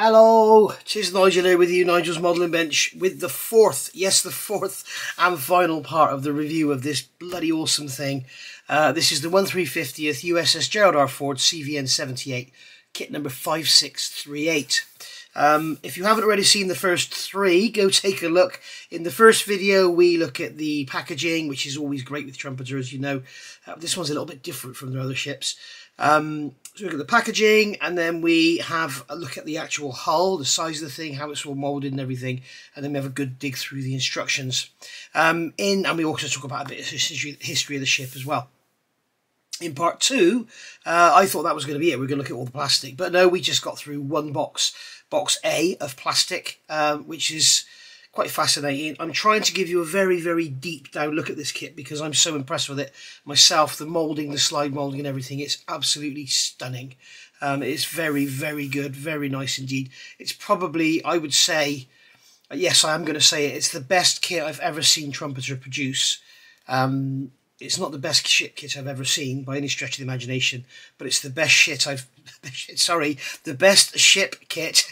Hello, tis Nigel here with you, Nigel's Modelling Bench, with the fourth and final part of the review of this bloody awesome thing. This is the 1350th USS Gerald R. Ford CVN-78, kit number 5638. If you haven't already seen the first three, go take a look. In the first video, we look at the packaging, which is always great with Trumpeter, as you know. This one's a little bit different from the other ships. So we look at the packaging, and then we have a look at the actual hull, the size of the thing, how it's all moulded and everything, and then we have a good dig through the instructions. And we also talk about a bit of history of the ship as well. In part two, I thought that was going to be it. We're going to look at all the plastic, but no, we just got through one box A of plastic, which is quite fascinating. I'm trying to give you a very, very deep down look at this kit because I'm so impressed with it myself. The moulding, the slide moulding and everything, it's absolutely stunning. It's very, very good, very nice indeed. It's probably, I would say, yes, I am going to say it, it's the best kit I've ever seen Trumpeter produce. It's not the best ship kit I've ever seen by any stretch of the imagination, but it's the best the best ship kit.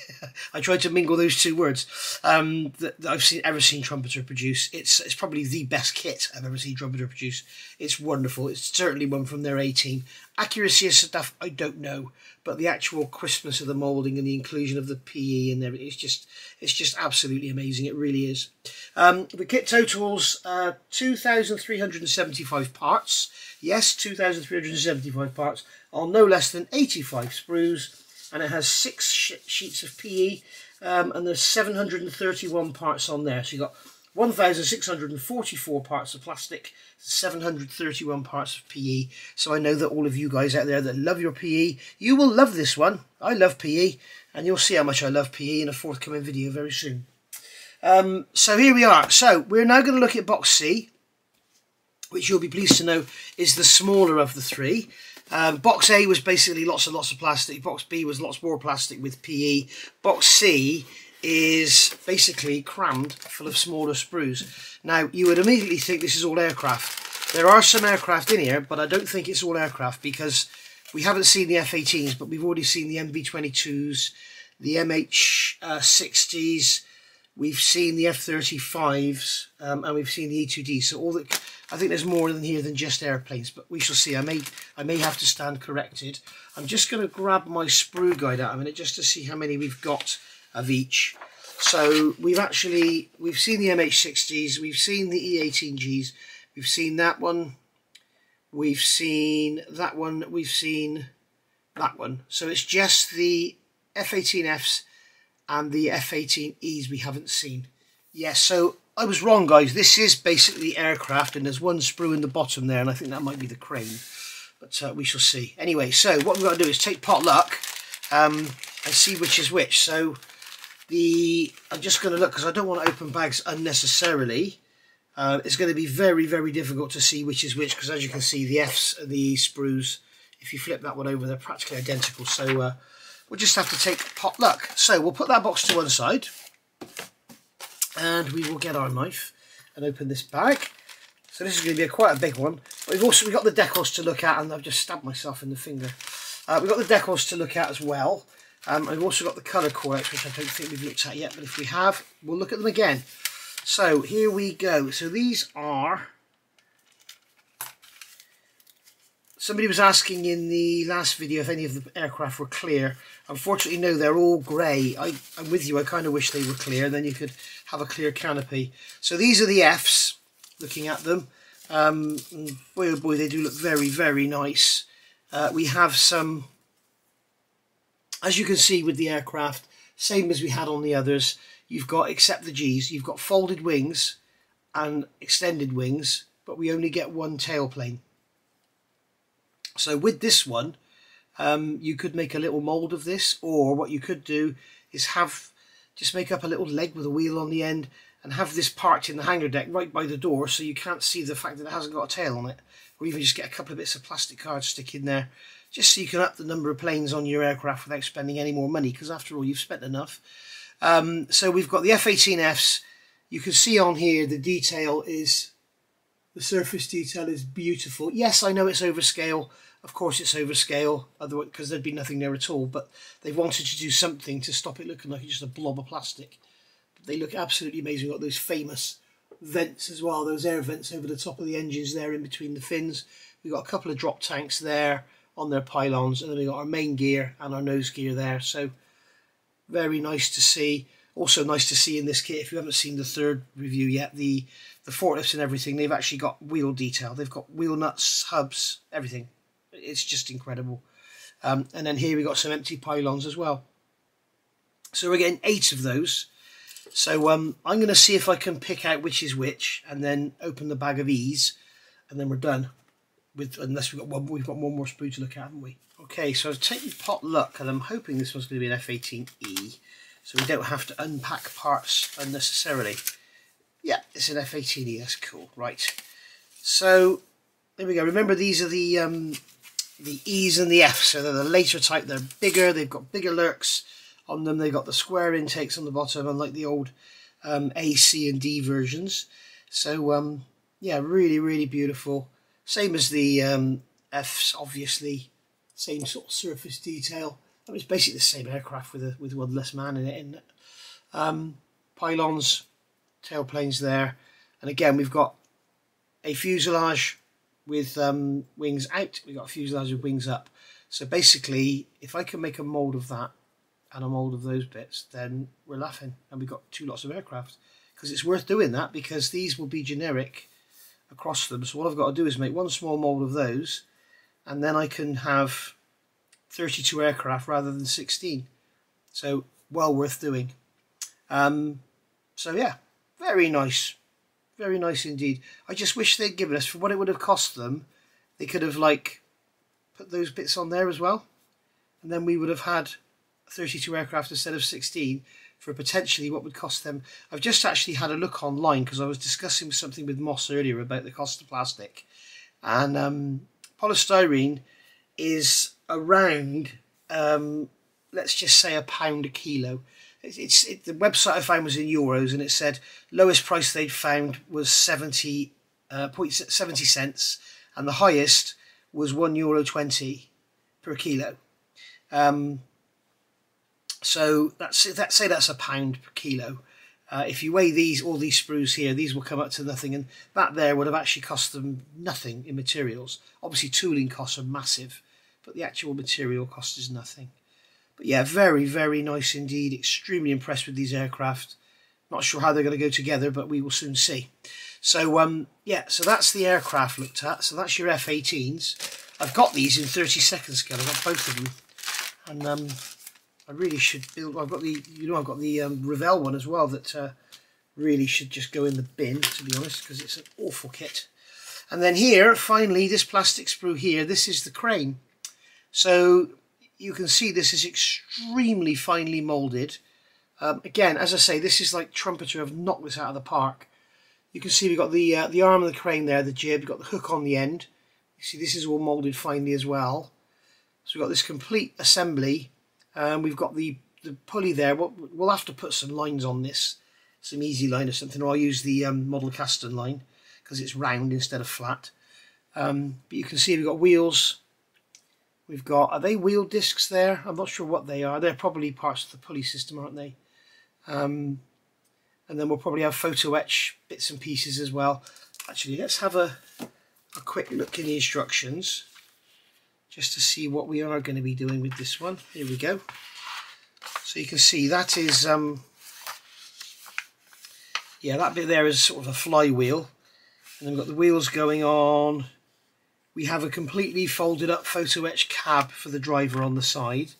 I tried to mingle those two words that I've ever seen Trumpeter produce. It's probably the best kit I've ever seen Trumpeter produce. It's wonderful. It's certainly one from their A team. Accuracy of stuff, I don't know, but the actual crispness of the moulding and the inclusion of the PE and everything, it's just absolutely amazing. It really is. The kit totals 2,375 parts. Yes, 2,375 parts on no less than 85 sprues, and it has 6 sheets of PE, and there's 731 parts on there. So you've got 1,644 parts of plastic, 731 parts of PE. So I know that all of you guys out there that love your PE, you will love this one. I love PE, and you'll see how much I love PE in a forthcoming video very soon. So here we are. So we're now going to look at box C, which you'll be pleased to know is the smaller of the three. Box A was basically lots and lots of plastic. Box B was lots more plastic with PE. Box C is basically crammed full of smaller sprues. Now, you would immediately think this is all aircraft. There are some aircraft in here, but I don't think it's all aircraft because we haven't seen the F-18s, but we've already seen the MV-22s, the MH-60s, we've seen the F-35s, and we've seen the E-2Ds. So I think there's more in here than just airplanes, but we shall see. I may have to stand corrected. I'm just going to grab my sprue guide out a minute just to see how many we've got of each. So we've seen the MH-60s, we've seen the E-18Gs, we've seen that one, we've seen that one, we've seen that one. So it's just the F-18Fs and the F-18Es we haven't seen. Yes, so I was wrong, guys. This is basically aircraft, and there's one sprue in the bottom there, and I think that might be the crane, but we shall see. Anyway, so what we've got to do is take pot luck and see which is which. So I'm just going to look because I don't want to open bags unnecessarily. It's going to be very, very difficult to see which is which because, as you can see, the Fs and the E sprues, if you flip that one over, they're practically identical. So we'll just have to take pot luck. So we'll put that box to one side, and we will get our knife and open this bag. So this is going to be quite a big one. But we've got the decals to look at, and I've just stabbed myself in the finger. We've got the decals to look at as well. I've also got the colour codex, which I don't think we've looked at yet, but if we have, we'll look at them again. So here we go. So these are... Somebody was asking in the last video if any of the aircraft were clear. Unfortunately, no, they're all grey. I'm with you, I kind of wish they were clear, then you could have a clear canopy. So these are the Fs, looking at them. Boy oh boy, they do look very, very nice. We have some... As you can see with the aircraft, same as we had on the others, you've got, except the Gs, you've got folded wings and extended wings, but we only get one tailplane. So with this one, you could make a little mould of this, or what you could do is just make up a little leg with a wheel on the end and have this parked in the hangar deck right by the door so you can't see the fact that it hasn't got a tail on it, or even just get a couple of bits of plastic card stick in there, just so you can up the number of planes on your aircraft without spending any more money, because after all, you've spent enough. So we've got the F-18Fs. You can see on here the detail is, the surface detail is beautiful. Yes, I know it's overscale. Of course it's overscale, otherwise, because there'd be nothing there at all, but they've wanted to do something to stop it looking like it's just a blob of plastic. But they look absolutely amazing. We've got those famous vents as well, those air vents over the top of the engines there in between the fins. We've got a couple of drop tanks there on their pylons, and then we've got our main gear and our nose gear there. So very nice to see. Also nice to see in this kit, if you haven't seen the third review yet, the forklifts and everything, they've actually got wheel detail. They've got wheel nuts, hubs, everything. It's just incredible. And then here we got some empty pylons as well. So we're getting 8 of those. So I'm going to see if I can pick out which is which, and then open the bag of E's, and then we're done. Unless we've got one more sprue to look at, haven't we? Okay, so I've taken pot luck, and I'm hoping this one's going to be an F18E, so we don't have to unpack parts unnecessarily. Yeah, it's an F18E. That's cool. Right. So there we go. Remember, these are the E's and the F's, so they're the later type. They're bigger. They've got bigger lurks on them. They've got the square intakes on the bottom, unlike the old A, C, and D versions. So yeah, really, really beautiful. Same as the F's, obviously. Same sort of surface detail. I mean, it's basically the same aircraft with one less man in it, isn't it? Pylons, tailplanes there, and again we've got a fuselage with wings out. We've got a fuselage with wings up. So basically, if I can make a mould of that and a mould of those bits, then we're laughing, and we've got 2 lots of aircraft. Because it's worth doing that, because these will be generic across them. So what I've got to do is make one small mould of those, and then I can have 32 aircraft rather than 16. So well worth doing. So yeah, very nice indeed. I just wish they'd given us, for what it would have cost them, they could have like put those bits on there as well, and then we would have had 32 aircraft instead of 16 for potentially what would cost them. I've just actually had a look online, because I was discussing something with Moss earlier about the cost of plastic, and polystyrene is around let's just say £1 a kilo. The website I found was in euros, and it said lowest price they'd found was 70 cents, and the highest was €1.20 per kilo. So say that's £1 per kilo. If you weigh all these sprues here, these will come up to nothing, and that there would have actually cost them nothing in materials. Obviously tooling costs are massive, but the actual material cost is nothing. But yeah, very, very nice indeed. Extremely impressed with these aircraft. Not sure how they're going to go together, but we will soon see. So yeah, so that's the aircraft looked at. So that's your F-18s. I've got these in 32nd scale. I've got both of them, and I really should build. I've got the Revell one as well that really should just go in the bin, to be honest, because it's an awful kit. And then here, finally, this plastic sprue here. This is the crane. So you can see this is extremely finely moulded. Again, as I say, this is like Trumpeter have knocked this out of the park. You can see we've got the arm of the crane there, the jib, we've got the hook on the end. You see this is all moulded finely as well. So we've got this complete assembly. We've got the pulley there. We'll have to put some lines on this, some easy line or something, or I'll use the model Caston line because it's round instead of flat. But you can see we've got wheels. We've got, are they wheel discs there? I'm not sure what they are. They're probably parts of the pulley system, aren't they? And then we'll probably have photo etch bits and pieces as well. Actually, let's have a quick look in the instructions just to see what we are going to be doing with this one. Here we go. So you can see that is, yeah, that bit there is sort of a flywheel. And then we've got the wheels going on. We have a completely folded up photo etch cab for the driver on the side.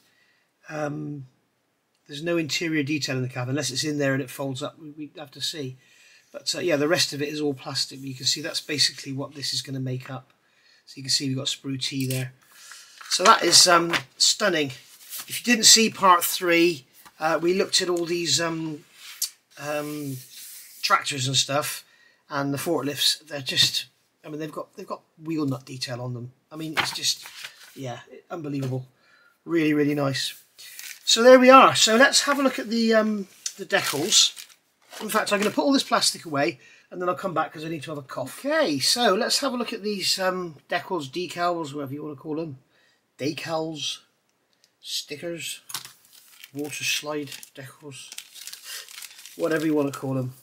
There's no interior detail in the cab unless it's in there and it folds up. We have to see. But yeah, the rest of it is all plastic. But you can see that's basically what this is going to make up. So you can see we've got sprue T there. So that is stunning. If you didn't see part 3, we looked at all these tractors and stuff, and the forklifts. They're just, I mean, they've got wheel nut detail on them. I mean, it's just, yeah, unbelievable. Really, really nice. So there we are. So let's have a look at the decals. In fact, I'm going to put all this plastic away. and then I'll come back because I need to have a cough. Okay, so let's have a look at these decals, decals, whatever you want to call them. Decals, stickers, water slide decals, whatever you want to call them.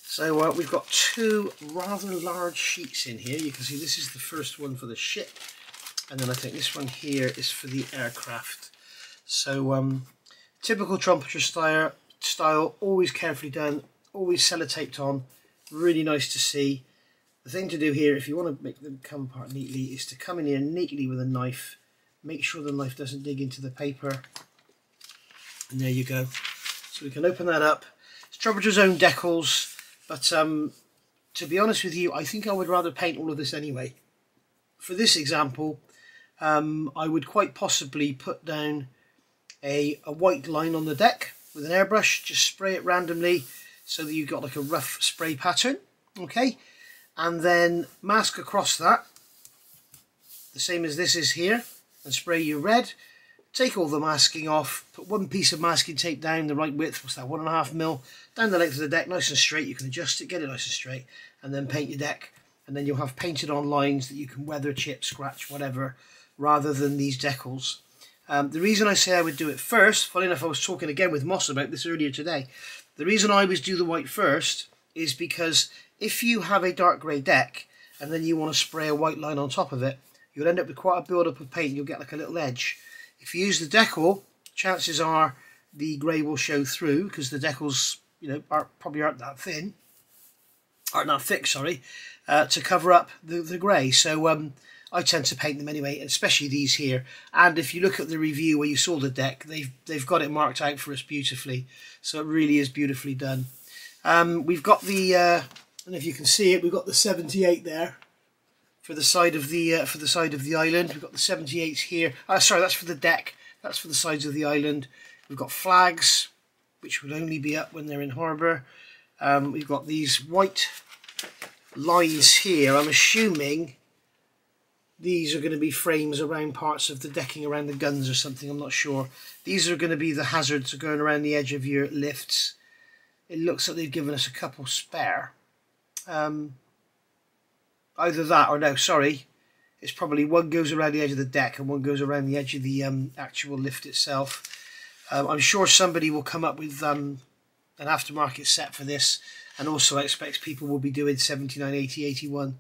So we've got two rather large sheets in here. You can see this is the first one for the ship, and then I think this one here is for the aircraft. So typical trumpeter style, always carefully done, always sellotaped on, really nice to see. The thing to do here, if you want to make them come apart neatly, is to come in here neatly with a knife, make sure the knife doesn't dig into the paper, and there you go. So we can open that up. It's Trumpeter's own decals, but to be honest with you, I think I would rather paint all of this anyway. For this example, I would quite possibly put down a white line on the deck with an airbrush, just spray it randomly so that you've got like a rough spray pattern, okay? And then mask across that, the same as this is here, and spray your red. Take all the masking off, put one piece of masking tape down the right width, what's that, 1.5mm, down the length of the deck, nice and straight. You can adjust it, get it nice and straight, and then paint your deck. And then you'll have painted on lines that you can weather, chip, scratch, whatever, rather than these decals. The reason I say I would do it first, funny enough, I was talking again with Moss about this earlier today. The reason I always do the white first is because if you have a dark grey deck and then you want to spray a white line on top of it, you'll end up with quite a build-up of paint. You'll get like a little edge. If you use the decal, chances are the grey will show through because the decals, you know, probably aren't that thin, aren't that thick, sorry, to cover up the grey. So I tend to paint them anyway, especially these here. And if you look at the review where you saw the deck, they've got it marked out for us beautifully. So it really is beautifully done. We've got the, I don't know if you can see it, we've got the 78 there. For the side of the island, we've got the 78s here. Sorry, that's for the deck. That's for the sides of the island. We've got flags, which would only be up when they're in harbour. We've got these white lines here. I'm assuming these are going to be frames around parts of the decking, around the guns or something. I'm not sure. These are going to be the hazards going around the edge of your lifts. It looks like they've given us a couple spare. Either that or no, sorry, it's probably one goes around the edge of the deck and one goes around the edge of the actual lift itself. I'm sure somebody will come up with an aftermarket set for this, and also I expect people will be doing 79, 80, 81.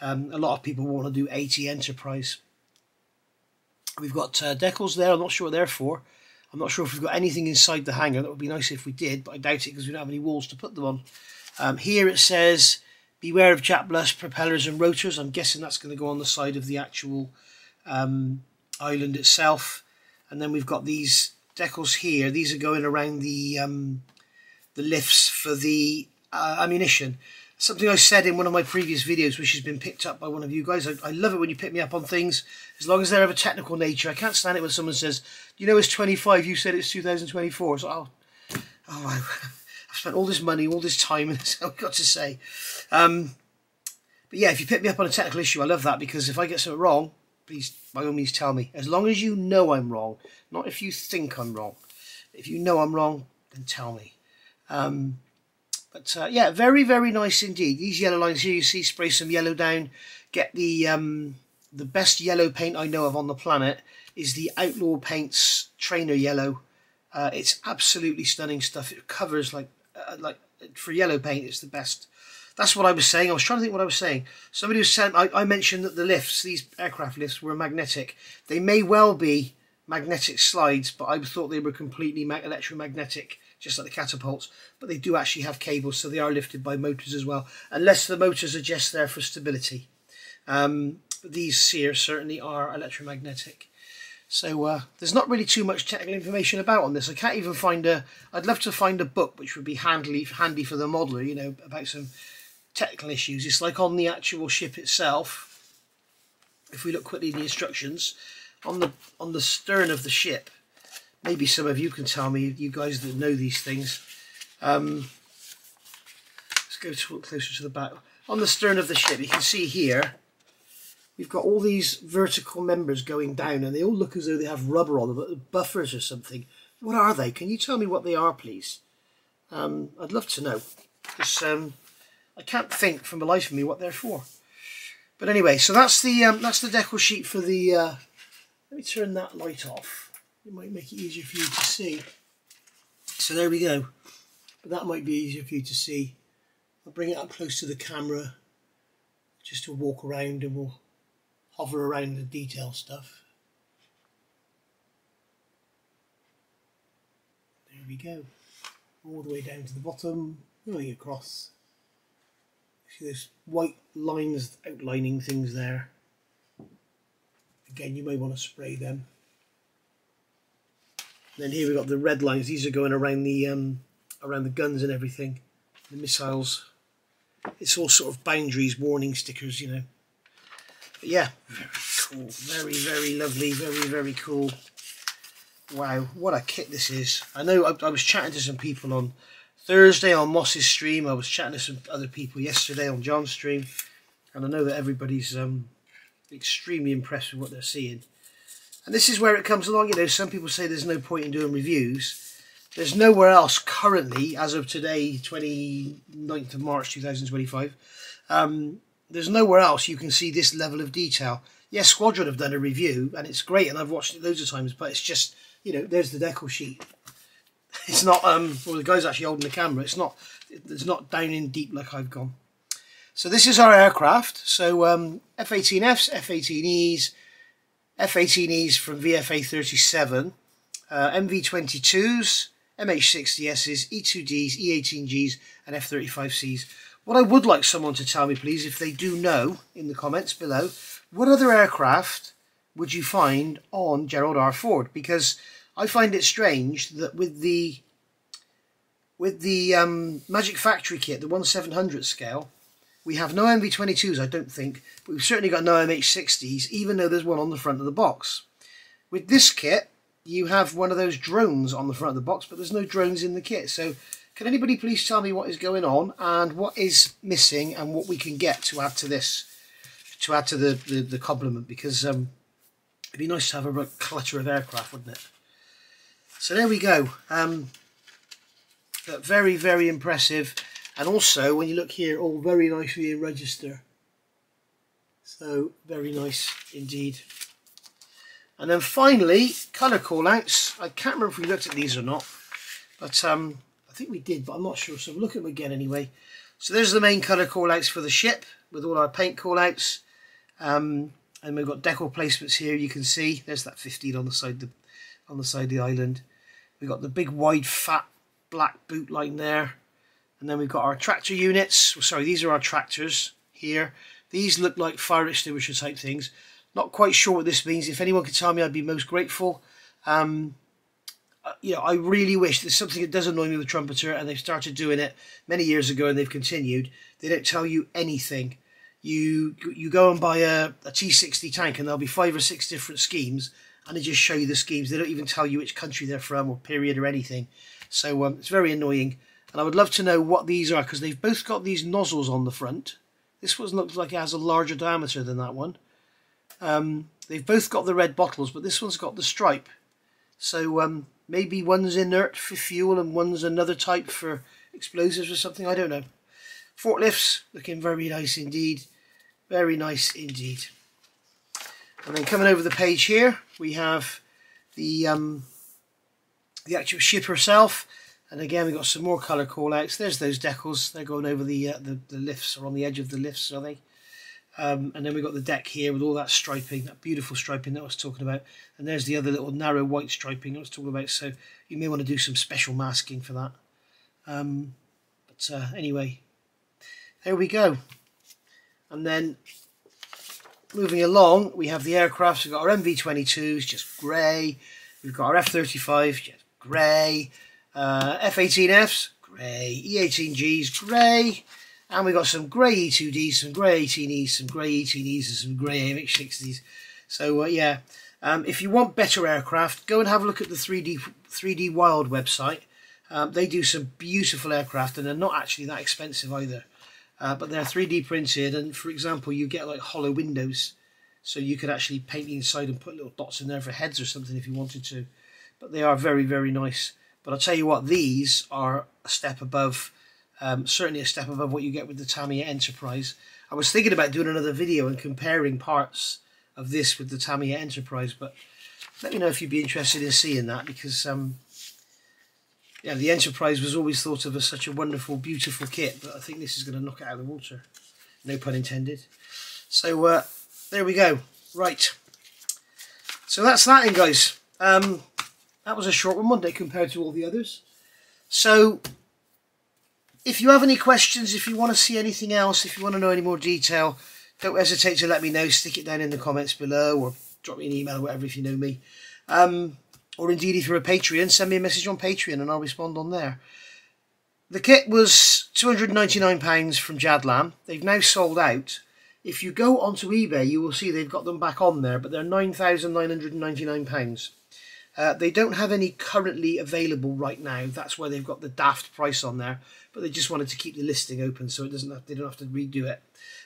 A lot of people want to do 80 Enterprise. We've got decals there. I'm not sure what they're for. I'm not sure if we've got anything inside the hangar. That would be nice if we did, but I doubt it because we don't have any walls to put them on. Here it says, beware of jet blast propellers and rotors. I'm guessing that's going to go on the side of the actual island itself. And then we've got these decals here. These are going around the lifts for the ammunition. Something I said in one of my previous videos, which has been picked up by one of you guys. I love it when you pick me up on things, as long as they're of a technical nature. I can't stand it when someone says, you know, it's 25, you said it's 2024. So, I've spent all this money, all this time, and that's all I've got to say. But yeah, if you pick me up on a technical issue, I love that, because if I get something wrong, please, by all means, tell me. As long as you know I'm wrong, not if you think I'm wrong. If you know I'm wrong, then tell me. But yeah, very, very nice indeed. These yellow lines here, you see, spray some yellow down. Get the best yellow paint I know of on the planet is the Outlaw Paints Trainer Yellow. It's absolutely stunning stuff. It covers like for yellow paint, it's the best. That's what I was saying. I was trying to think what I was saying. Somebody was saying, I mentioned that the lifts, these aircraft lifts, were magnetic. They may well be magnetic slides, but I thought they were completely electromagnetic, just like the catapults. But they do actually have cables, so they are lifted by motors as well, unless the motors are just there for stability. But these here certainly are electromagnetic. So there's not really too much technical information about on this. I can't even find I'd love to find a book which would be handy for the modeler, you know, about some technical issues. It's like on the actual ship itself. If we look quickly in the instructions, on the stern of the ship, maybe some of you can tell me, you guys that know these things. Let's go closer to the back. On the stern of the ship, you can see here, we've got all these vertical members going down, and they all look as though they have rubber on them, buffers or something. What are they? Can you tell me what they are, please? I'd love to know. Because I can't think from the life of me what they're for. But anyway, so that's the decal sheet for the. Let me turn that light off. It might make it easier for you to see. So there we go. But that might be easier for you to see. I'll bring it up close to the camera just to walk around, and we'll hover around the detail stuff. There we go. All the way down to the bottom, going across. See those white lines outlining things there. Again, you may want to spray them. And then here we've got the red lines. These are going around the guns and everything, the missiles. It's all sort of boundaries, warning stickers, you know. But yeah, very cool, very, very lovely, very, very cool. Wow, what a kit this is. I know I was chatting to some people on Thursday on Moss's stream. I was chatting to some other people yesterday on John's stream. And I know that everybody's extremely impressed with what they're seeing. And this is where it comes along. You know, some people say there's no point in doing reviews. There's nowhere else currently, as of today, 29th of March 2025, there's nowhere else you can see this level of detail. Yes, Squadron have done a review, and it's great, and I've watched it loads of times, but it's just, you know, there's the decal sheet. It's not, well, the guy's actually holding the camera. It's not down in deep like I've gone. So this is our aircraft. So F-18Fs, F-18Es, F-18Es from VFA 37, MV-22s, MH-60Ss, E-2Ds, E-18Gs and F-35Cs. What I would like someone to tell me, please, if they do know, in the comments below, what other aircraft would you find on Gerald R. Ford? Because I find it strange that with the Magic Factory kit, the 1/700 scale, we have no MV-22s, I don't think, but we've certainly got no MH-60s, even though there's one on the front of the box. With this kit, you have one of those drones on the front of the box, but there's no drones in the kit. So can anybody please tell me what is going on and what is missing and what we can get to add to this, to add to the complement, because it'd be nice to have a clutter of aircraft, wouldn't it? So there we go. But very, very impressive. And also, when you look here, all very nicely in register. So very nice indeed. And then finally, colour callouts. I can't remember if we looked at these or not, but I think we did, but I'm not sure. So we'll look at them again anyway. So there's the main colour callouts for the ship with all our paint callouts. And we've got decal placements here. You can see there's that 15 on the side of the island. We've got the big wide fat black boot line there. And then we've got our tractor units. Well, sorry, these are our tractors here. These look like fire extinguisher type things. Not quite sure what this means. If anyone could tell me, I'd be most grateful. You know, I really wish, there's something that does annoy me with Trumpeter, and they've started doing it many years ago and they've continued. They don't tell you anything. You go and buy a T60 tank and there'll be 5 or 6 different schemes, and they just show you the schemes. They don't even tell you which country they're from or period or anything. So it's very annoying. And I would love to know what these are, because they've both got these nozzles on the front. This one looks like it has a larger diameter than that one. They've both got the red bottles, but this one's got the stripe. So maybe one's inert for fuel and one's another type for explosives or something. I don't know. Forklifts looking very nice indeed. Very nice indeed. And then coming over the page here, we have the actual ship herself. And again, we've got some more colour call-outs. There's those decals. They're going over the lifts, or on the edge of the lifts, are they? And then we've got the deck here with all that striping, that beautiful striping that I was talking about. And there's the other little narrow white striping I was talking about. So you may want to do some special masking for that. Anyway, there we go. And then moving along, we have the aircraft. We've got our MV-22s, just grey. We've got our F-35s, just grey. F-18Fs, grey. E-18Gs, grey. And we've got some grey E-2Ds, some grey 18Es, some grey 18Es and some grey MH-60s. So yeah, if you want better aircraft, go and have a look at the 3D Wild website. They do some beautiful aircraft, and they're not actually that expensive either. But they're 3D printed, and for example, you get like hollow windows. So you could actually paint the inside and put little dots in there for heads or something if you wanted to. But they are very, very nice. But I'll tell you what, these are a step above Certainly a step above what you get with the Tamiya Enterprise. I was thinking about doing another video and comparing parts of this with the Tamiya Enterprise, but let me know if you'd be interested in seeing that, because yeah, the Enterprise was always thought of as such a wonderful, beautiful kit, but I think this is going to knock it out of the water. No pun intended. So there we go. Right. So that's that then, guys. That was a short one, wasn't it, compared to all the others? So if you have any questions, if you want to see anything else, if you want to know any more detail, don't hesitate to let me know. Stick it down in the comments below, or drop me an email or whatever if you know me. Or indeed, if you're a Patreon, send me a message on Patreon and I'll respond on there. The kit was £299 from Jadlam. They've now sold out. If you go onto eBay, you will see they've got them back on there, but they're £9,999. They don't have any currently available right now. That's why they've got the daft price on there. But they just wanted to keep the listing open so they don't have to redo it.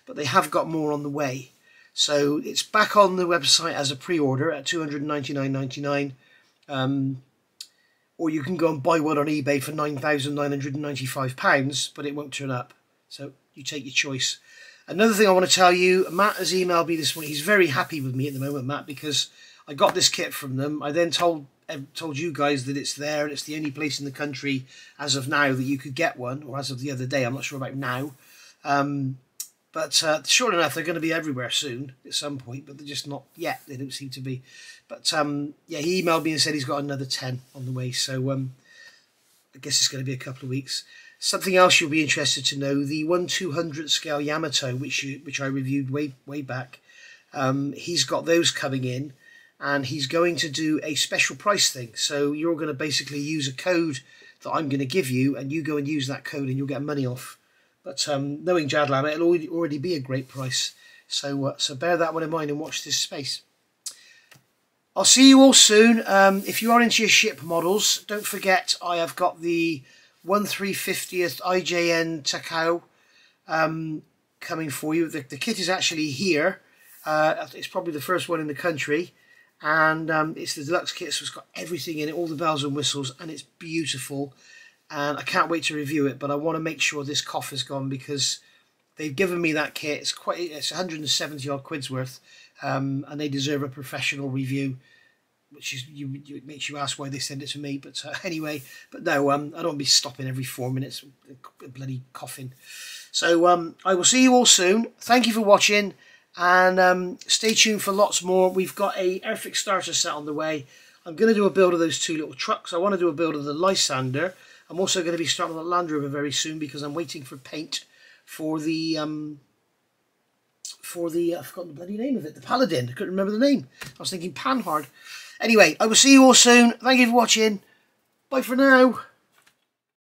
But they have got more on the way. So it's back on the website as a pre-order at £299.99. Or you can go and buy one on eBay for £9,995, but it won't turn up. So you take your choice. Another thing I want to tell you, Matt has emailed me this morning. He's very happy with me at the moment, Matt, because I got this kit from them. I then told you guys that it's there, and it's the only place in the country as of now that you could get one, or as of the other day. I'm not sure about now. But sure enough, they're going to be everywhere soon at some point, but they're just not yet. They don't seem to be. But yeah, he emailed me and said he's got another 10 on the way. So I guess it's going to be a couple of weeks. Something else you'll be interested to know, the 1/200 scale Yamato, which I reviewed way back, he's got those coming in, and he's going to do a special price thing. So you're going to basically use a code that I'm going to give you, and you go and use that code and you'll get money off. But knowing Jadlam, it'll already be a great price. So so bear that one in mind and watch this space. I'll see you all soon. If you are into your ship models, don't forget I have got the 1/350th IJN Takao coming for you. The kit is actually here. It's probably the first one in the country. And it's the deluxe kit, so it's got everything in it, all the bells and whistles, and it's beautiful. And I can't wait to review it, but I want to make sure this cough is gone, because they've given me that kit. It's 170 odd quid's worth, and they deserve a professional review, which is it makes you ask why they send it to me. But anyway, but no, I don't want to be stopping every 4 minutes, bloody coughing. So I will see you all soon. Thank you for watching, and stay tuned for lots more. We've got a Airfix starter set on the way. I'm going to do a build of those two little trucks. I want to do a build of the Lysander. I'm also going to be starting on the Land Rover very soon, because I'm waiting for paint for the I've forgotten the bloody name of it, the Paladin. I couldn't remember the name. I was thinking Panhard. Anyway, I will see you all soon. Thank you for watching. Bye for now.